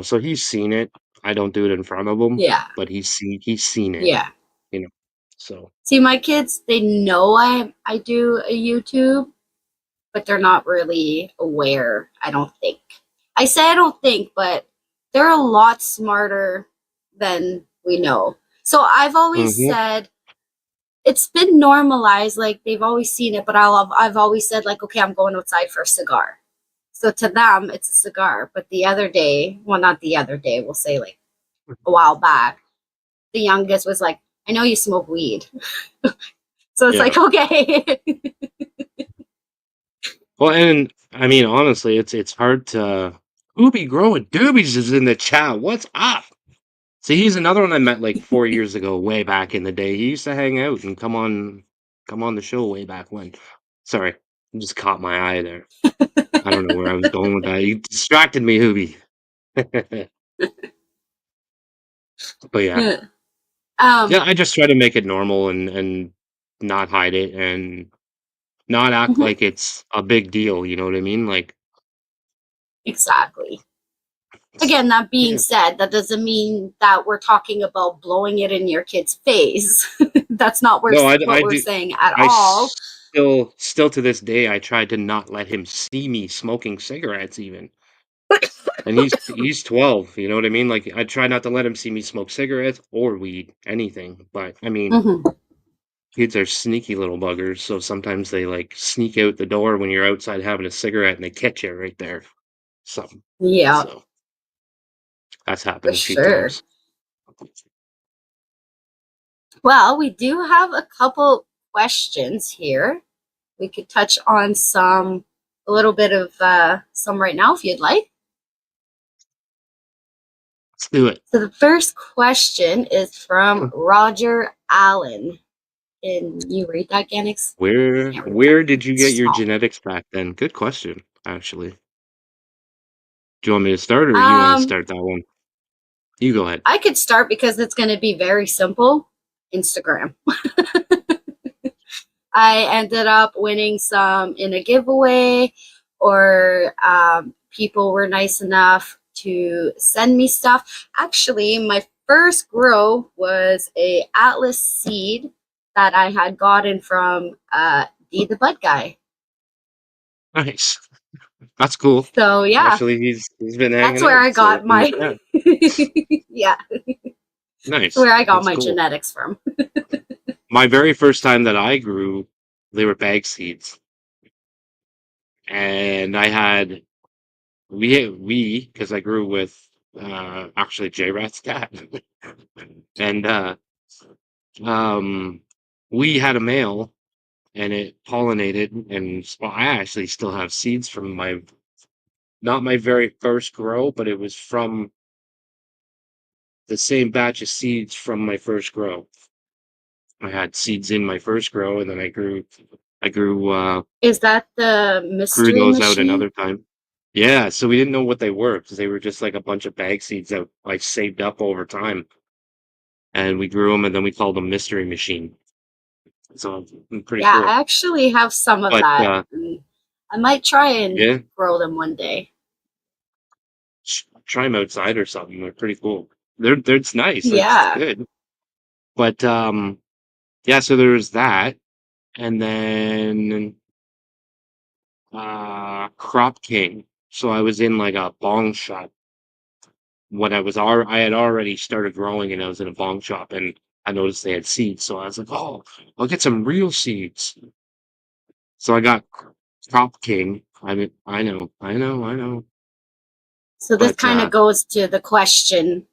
so he's seen it. I don't do it in front of him, Yeah. but he's seen it, Yeah. you know. So See, my kids, they know I do a YouTube, but they're not really aware, I don't think. I say I don't think, but they're a lot smarter than we know. So I've always mhm. said it's been normalized, like they've always seen it, but I've always said like, okay, I'm going outside for a cigar. So to them, it's a cigar. But the other day, well, not the other day, we'll say like a while back, the youngest was like, I know you smoke weed. So it's Yeah. like, okay. Well, and I mean, honestly, it's hard to. Ooby growing doobies is in the chat. What's up? See, he's another one I met like 4 years ago, way back in the day. He used to hang out and come on the show way back when. Sorry, I just caught my eye there. I don't know where I was going with that. You distracted me, Hooby. But yeah, um, yeah, I just try to make it normal and not hide it and not act mhm, like it's a big deal. You know what I mean? Like, exactly. Again, that being yeah. said, that doesn't mean that we're talking about blowing it in your kid's face. That's not No, what I we're do. saying at I all. still to this day, I tried to not let him see me smoking cigarettes even. And he's 12, you know what I mean? Like I try not to let him see me smoke cigarettes or weed, anything. But I mean, Mhm. kids are sneaky little buggers, so sometimes they like sneak out the door when you're outside having a cigarette and they catch you right there. So Yeah, so that's for happened a few sure. times. Well, we do have a couple questions here. We could touch on a little bit of some right now if you'd like. Let's do it. So the first question is from Roger Allen. Can you read that, Ganix? Can't read that. Where did you It's get your small. genetics back then? Good question, actually. Do you want me to start or you want to Um, start that one? You go ahead. I could start because it's going to be very simple. Instagram. I ended up winning some in a giveaway, or people were nice enough to send me stuff. Actually, my first grow was a Atlas seed that I had gotten from D the Bud guy. Nice. That's cool. So yeah, Actually, he's been that's hanging where out, I so got in the my chat. yeah, Nice. where I got That's my cool. genetics from. My very first time that I grew, they were bag seeds, and I had we because I grew with actually J Rat's cat, and um we had a male, and it pollinated, and I actually still have seeds from my not my very first grow, but it was from the same batch of seeds from my first grow. I had seeds in my first grow, and then I Is that the grew mystery those out machine? another time. Yeah, so we didn't know what they were because they were just like a bunch of bag seeds that I saved up over time, and we grew them, and then we called them mystery machine. So pretty Yeah, cool. I actually have some of But that. And I might try and yeah, grow them one day. try them outside or something. They're pretty cool. It's nice. It's Yeah. good. But yeah. So there was that, and then Crop King. So I was in like a bong shop when I had already started growing and I was in a bong shop and I noticed they had seeds. So I was like, oh, I'll get some real seeds. So I got Crop King. I mean, I know. So this But kind of goes to the question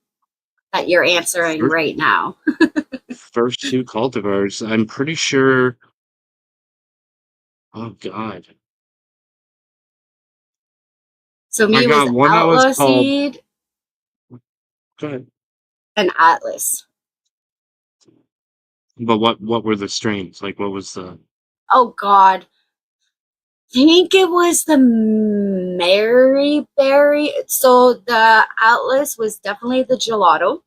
that you're answering first, right now. first two cultivars, I'm pretty sure. Oh God, So I me was got one that was Outlaw called. Seed Go ahead. and Atlas. But what were the strains? Like, what was the? Oh God. I think it was the Mary Berry. So the Atlas was definitely the gelato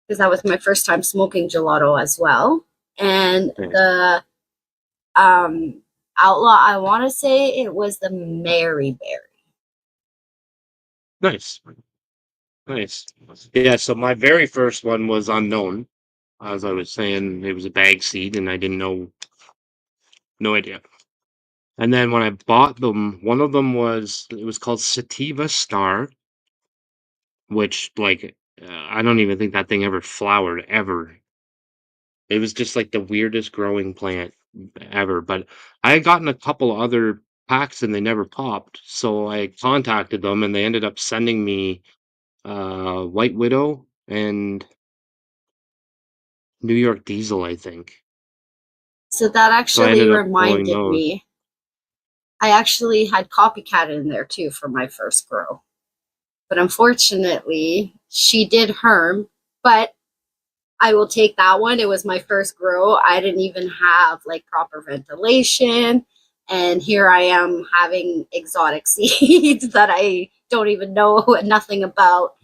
because that was my first time smoking gelato as well. And Nice, the um Outlaw, I want to say it was the Mary Berry. nice, nice. Yeah. So my very first one was unknown. As I was saying, it was a bag seed, and I didn't know, no idea. And then when I bought them, one of them it was called Sativa Star, which like I don't even think that thing ever flowered ever. It was just like the weirdest growing plant ever. But I had gotten a couple other packs and they never popped, so I contacted them and they ended up sending me White Widow and New York Diesel, I think. So that So I actually ended up growing reminded those. me. I actually had copycat in there too for my first grow. But unfortunately, she did herm, but I will take that one. It was my first grow. I didn't even have like proper ventilation. And here I am having exotic seeds that I don't even know nothing about.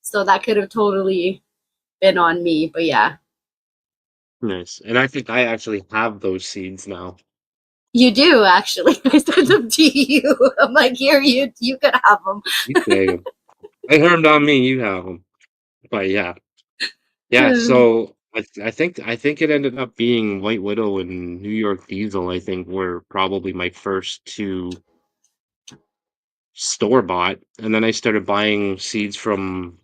So that could have totally been on me. But yeah, Nice. And I think I actually have those seeds now. you do actually. I sent them to you. I'm like, here, you could have them. You take 'em. I heard on me, you have them. But yeah. Yeah, so I think it ended up being White Widow and New York Diesel, I think, were probably my first 2 store-bought, and then I started buying seeds from,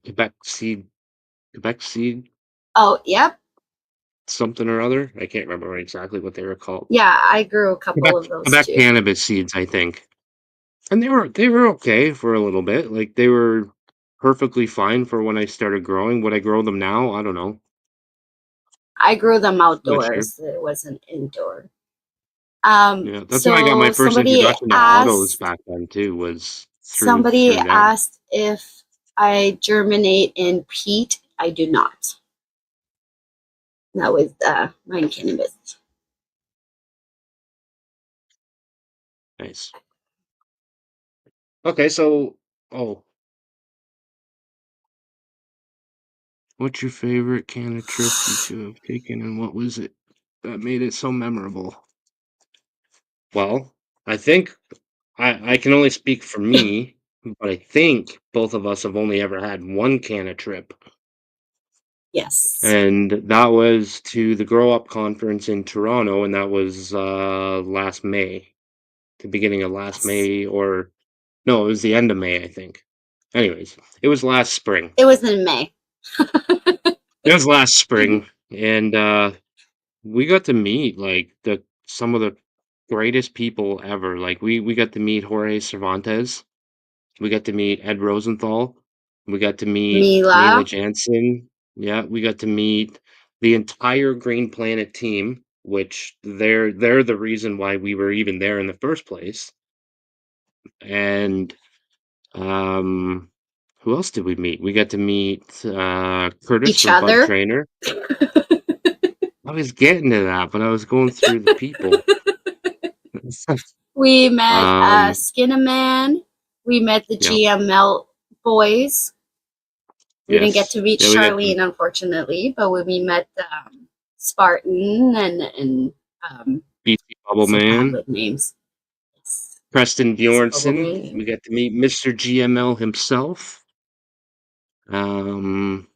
Quebec Seed Oh, yep. something or other. I can't remember exactly what they were called. Yeah, I grew a couple Quebec of those Quebec too. cannabis seeds, I think. And they were okay for a little bit, like, they were perfectly fine for when I started growing. Would I grow them now? I don't know. I grew them Not sure. outdoors. It wasn't indoor. Yeah, that's how I got my So first introduction to autos back then too, was through somebody through them. asked if I germinate in peat. I do not. That was mine cannabis. Nice. Okay, so oh, what's your favorite can of trip you two have taken, and what was it that made it so memorable? Well, I think I can only speak for me, but I think both of us have only ever had one can of trip, Yes. and that was to the Grow Up conference in Toronto, and that was last May, the beginning of last Yes. May, or no, it was the end of May, I think. Anyways, it was last spring. It was in May. It was last spring, and we got to meet like the some of the greatest people ever. Like we got to meet Jorge Cervantes. We got to meet Ed Rosenthal. We got to meet Mila Mila, Jansen. Yeah, we got to meet the entire Green Planet team, which they're the reason why we were even there in the first place. And um, who else did we meet? We got to meet Curtis each from Bud other. Trainer. I was getting to that, but I was going through the people. We met um, Skinnaman. We met the yeah, GML boys. We didn't get yes, to meet yeah, we got Charlene, unfortunately, but we met Spartan and BC Bubble so bad Man, with names. Yes. Preston Easy bubble Bjornson. We man. got to meet Mr. GML himself. Um,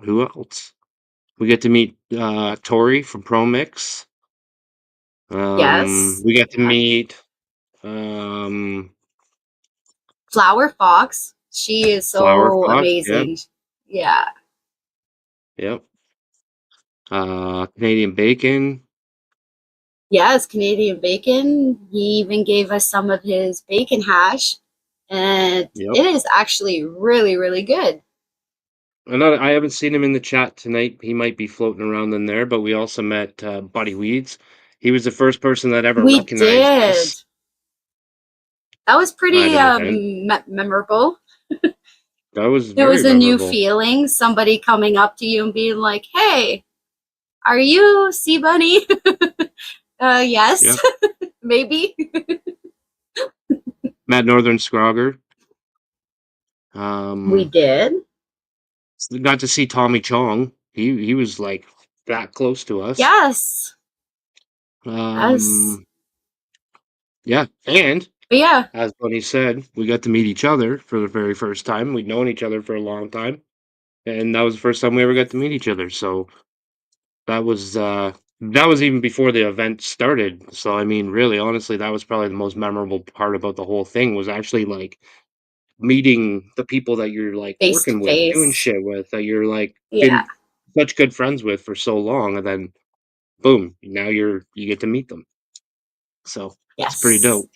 who else? We get to meet Tori from ProMix. Yes. We got to Yeah. meet um, Flower Fox. She is Flower so Fox. Yep, amazing. Yeah. yep. Canadian Bacon. Yes, Canadian bacon. He even gave us some of his bacon hash, and Yep. it is actually really, really good. I haven't seen him in the chat tonight. He might be floating around in there, but we also met Buddy Weeds. He was the first person that ever We recognized did. us That was at pretty an event. memorable. That was It very was a new memorable. feeling. Somebody coming up to you and being like, "Hey, are you Sea Bunny?" Yes, Yep. maybe. Met Northern Scrogger. We Um, did. got to see Tommy Chong. He was like that close to us. Yes. Yes. Um, yeah, and But yeah, as Bunny said, we got to meet each other for the very first time. We'd known each other for a long time, and that was the first time we ever got to meet each other. So that was even before the event started. So I mean, really, honestly, that was probably the most memorable part about the whole thing was actually like meeting the people that you're like face to working with, doing face. shit with, that you're like Yeah. been such good friends with for so long, and then boom, now you get to meet them. So it's pretty Yes. dope.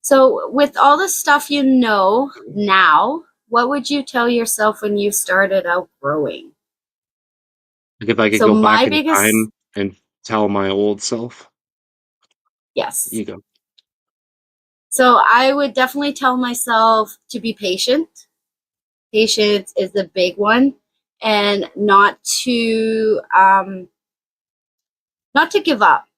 So, with all the stuff you know now, what would you tell yourself when you started out growing? Like if I could So go back my in biggest time and tell my old self, yes. you go. So I would definitely tell myself to be patient. Patience is the big one, and not to give up,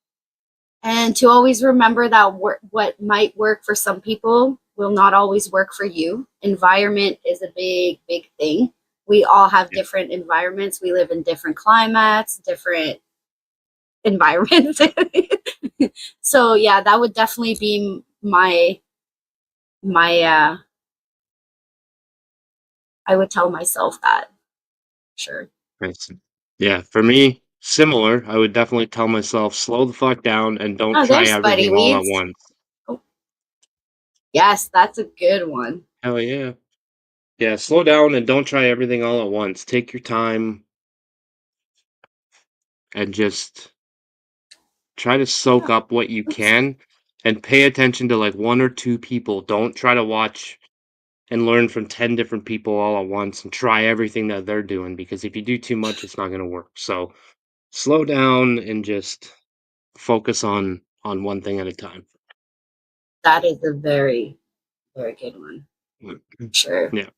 and to always remember that what might work for some people will not always work for you. Environment is a big thing. We all have different environments. We live in different climates, different environments. So yeah, that would definitely be my I would tell myself that. Sure. Nice. Yeah, for me, similar. I would definitely tell myself, slow the fuck down and don't Oh, try there's Buddy everything all at Weeds. once. Oh, yes, that's a good one. Hell yeah. Yeah, slow down and don't try everything all at once. Take your time and just try to soak Yeah. up what you Oops. can and pay attention to like one or two people. Don't try to watch and learn from 10 different people all at once and try everything that they're doing because if you do too much, it's not going to work. So slow down and just focus on one thing at a time. That is a very good one. Sure. Yeah.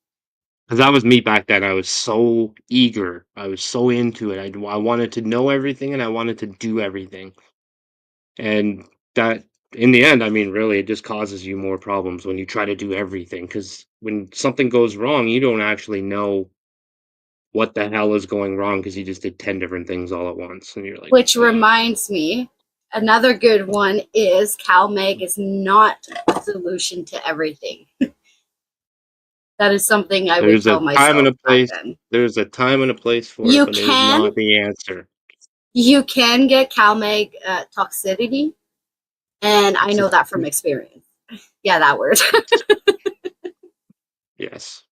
Because that was me back then. I was so eager. I was so into it. I wanted to know everything and I wanted to do everything. And that, in the end, I mean, really, it just causes you more problems when you try to do everything. Because when something goes wrong, you don't actually know what the hell is going wrong because you just did 10 different things all at once. And you're like, Which reminds me, another good one is CalMag is not a solution to everything. That is something I would there's a tell time and myself a back place. then. There's a time and a place for it, You but it is not can the answer. you can get CalMag toxicity, and I know that from Toxicity? experience. Yeah, that word. Yes.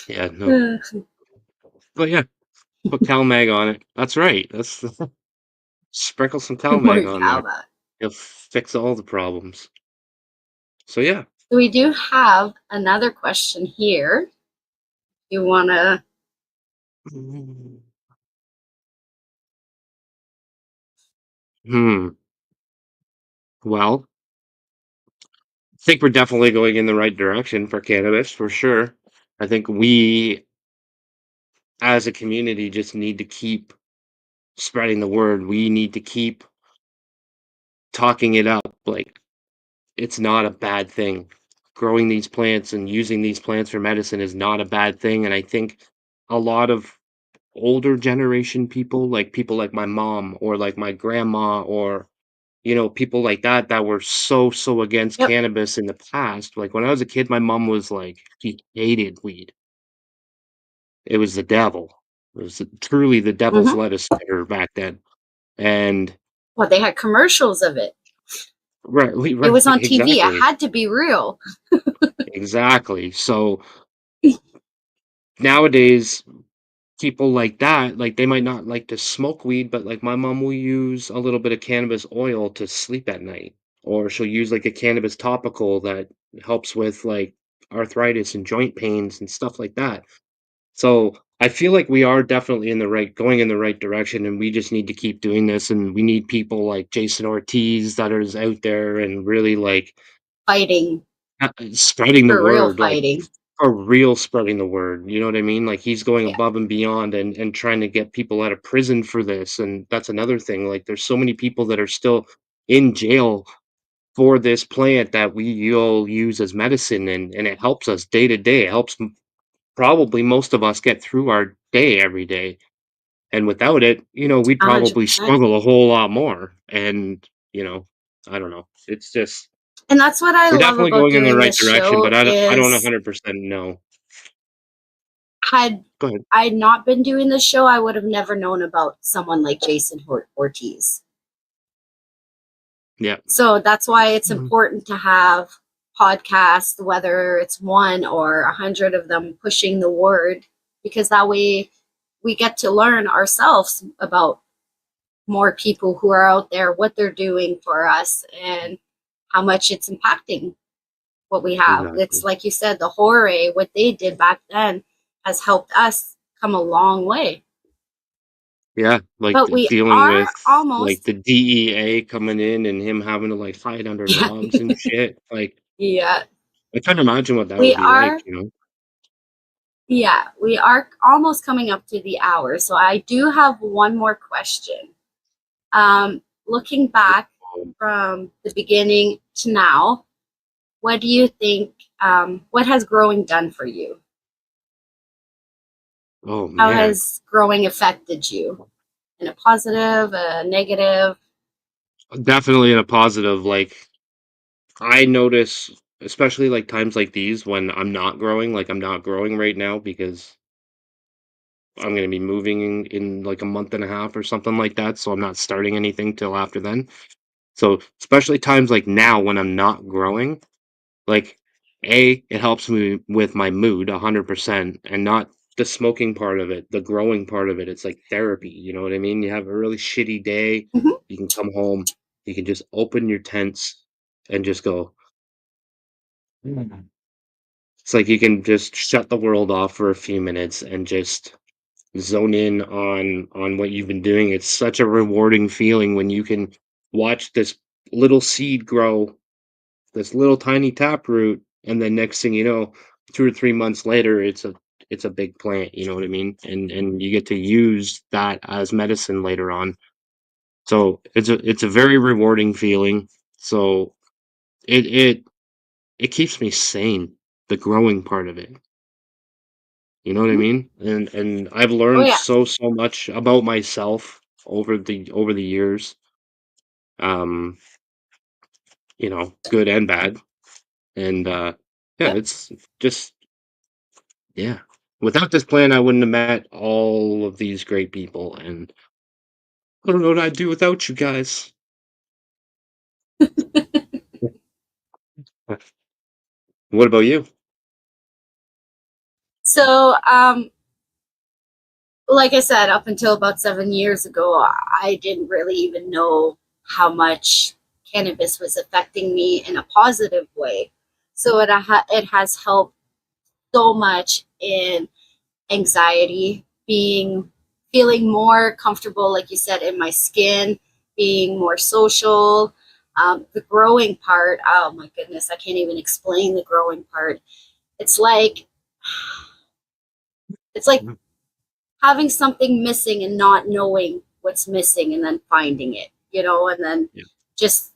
Yeah, no. But yeah, put CalMag on it. That's right. That's the sprinkle some More CalMag on there. Calva. You'll fix all the problems. So yeah. So we do have another question here. You wanna Hmm. Well, I think we're definitely going in the right direction for cannabis for sure. I think we as a community just need to keep spreading the word. We need to keep talking it up. Like it's not a bad thing. Growing these plants and using these plants for medicine is not a bad thing. And I think a lot of older generation people like my mom or like my grandma or people like that that were so against yep. cannabis in the past. Like when I was a kid, my mom was like, she hated weed. It was the devil. It was truly the devil's Hmm. lettuce to her back then. And Well, they had commercials of it. right, It right, was on TV. It exactly, had to be real. exactly. So nowadays, people like that, like they might not like to smoke weed, but like my mom will use a little bit of cannabis oil to sleep at night, or she'll use like a cannabis topical that helps with like arthritis and joint pains and stuff like that. So I feel like we are definitely going in the right direction, and we just need to keep doing this. And we need people like Jason Ortiz that is out there and really like Fighting. spreading the For real word, like fighting. for real spreading the word. You know what I mean? Like he's going Yeah. above and beyond and trying to get people out of prison for this. And that's another thing. Like there's so many people that are still in jail for this plant that we all use as medicine, and it helps us day to day. It helps probably most of us get through our day every day. And without it, we'd probably 100%. struggle a whole lot more. And, you know, I don't know. It's just And that's what I we're love definitely about going in the doing right this direction, show but I don't is 100% know. had Go ahead. I not been doing this show, I would have never known about someone like Jason Ortiz. Yeah. So that's why it's Mhm. important to have podcasts, whether it's one or 100 of them pushing the word, because that way we get to learn ourselves about more people who are out there, what they're doing for us, and how much it's impacting. what we have. It's Exactly. like you said, the Hore, what they did back then has helped us come a long way. Yeah, like But the we dealing with are like almost, the DEA coming in and him having to like hide under yeah, logs and shit. Like yeah, I can't imagine what that we would be like, are, you know? yeah, we are almost coming up to the hour. So I do have one more question. Looking back from the beginning to now, what do you think? What has growing done for you? Oh How man. has growing affected you in a positive, a negative? Definitely in a positive, like I notice especially like times like these when I'm not growing, like I'm not growing right now because I'm gonna be moving in like a month and a half or something like that. So I'm not starting anything till after then. So especially times like now when I'm not growing, like, A, it helps me with my mood 100% and not the smoking part of it, the growing part of it. It's like therapy, you know what I mean? You have a really shitty day, Mhm. you can come home, you can just open your tents and just go. Mm. It's like you can just shut the world off for a few minutes and just zone in on what you've been doing. It's such a rewarding feeling when you can watch this little seed grow, this little tiny taproot, and then next thing you know, 2 or 3 months later, it's a big plant, you know what I mean? And you get to use that as medicine later on. So, it's a very rewarding feeling. So, it it it keeps me sane, the growing part of it, you know what I Mhm. mean? And I've Oh learned yeah. so much about myself over the years, um, good and bad, and, yeah, Yep. it's just yeah. Without this plan, I wouldn't have met all of these great people, and I don't know what I'd do without you guys. What about you? So, like I said, up until about 7 years ago, I didn't really even know how much cannabis was affecting me in a positive way. So it has helped so much in anxiety, feeling more comfortable, like you said, in my skin, being more social. The growing part, oh my goodness, I can't even explain the growing part. It's like it's like Mhm. having something missing and not knowing what's missing and then finding it, and then Yeah. just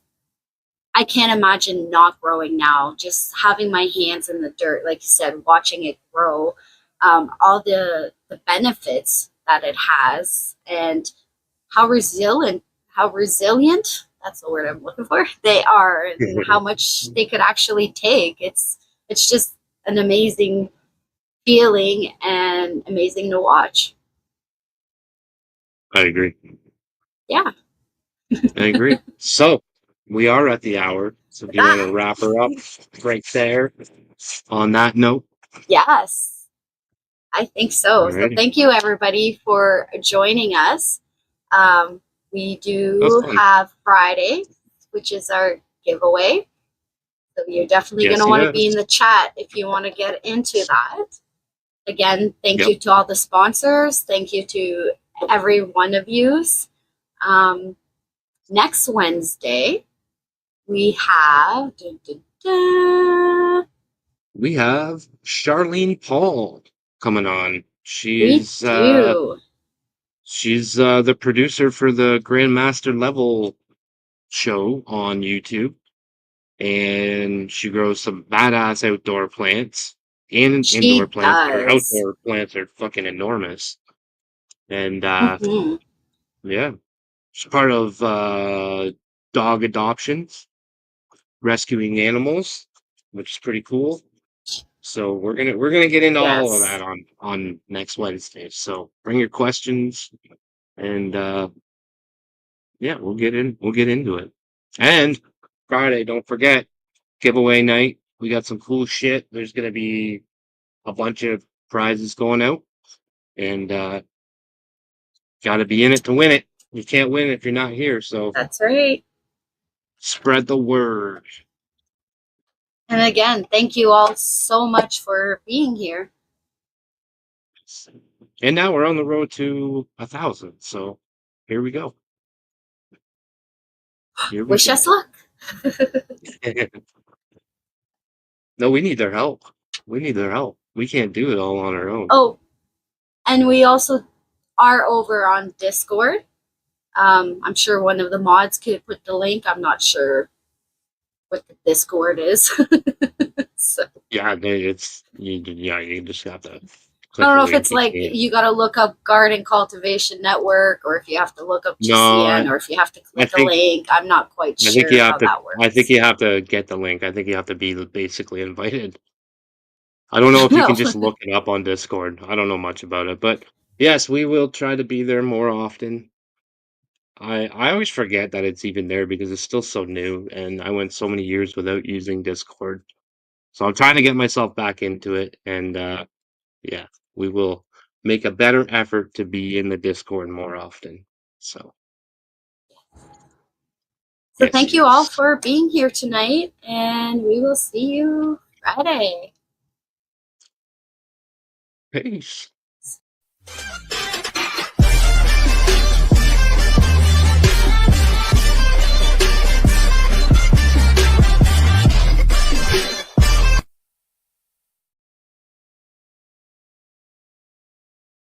I can't imagine not growing now. Just having my hands in the dirt, like you said, watching it grow, all the benefits that it has, and how resilient. That's the word I'm looking for. They are, and how much they could actually take. It's just an amazing feeling and amazing to watch. I agree. Yeah. I agree. So, we are at the hour. So, do you want to That. wrap her up right there on that note? Yes, I think so. So Alrighty. thank you everybody for joining us. Um, we That was do fun. have Friday, which is our giveaway. So you're definitely going Yes, to want to be in yes. the chat if you want to get into that. Again, thank Yep. you to all the sponsors. Thank you to every one of you. Um, Next Wednesday, we have We have Charlene Paul coming on. we do. She's the producer for the Grandmaster Level show on YouTube, and she grows some badass outdoor plants and indoor She plants. Her does. outdoor plants are fucking enormous, and Hmm. yeah, she's part of dog adoptions, rescuing animals, which is pretty cool. So we're gonna get into all of Yes. that on next Wednesday. So bring your questions, and yeah, we'll get into it. And Friday, don't forget, giveaway night. We got some cool shit. There's gonna be a bunch of prizes going out, and gotta be in it to win it. You can't win if you're not here, so That's right. spread the word. And again, thank you all so much for being here. And now we're on the road to 1,000. So here we go. Here we Wish go. us luck. No, we need their help. We need their help. We can't do it all on our own. Oh, and we also are over on Discord. I'm sure one of the mods could put the link. I'm not sure what the Discord is. So, Yeah, it's you just have to I click don't the know if link. it's like you got to look up Garden Cultivation Network, or if you have to look up No, GCN, or if you have to I click a think link. I'm not quite I think you sure have how to. that I think works. you have to get the link. I think you have to be basically invited. I don't know if you No. can just look it up on Discord. I don't know much about it, but yes, we will try to be there more often. I always forget that it's even there because it's still so new, and I went so many years without using Discord. So I'm trying to get myself back into it, and yeah, we will make a better effort to be in the Discord more often. So So yes, thank you all yes. for being here tonight, and we will see you Friday. Peace.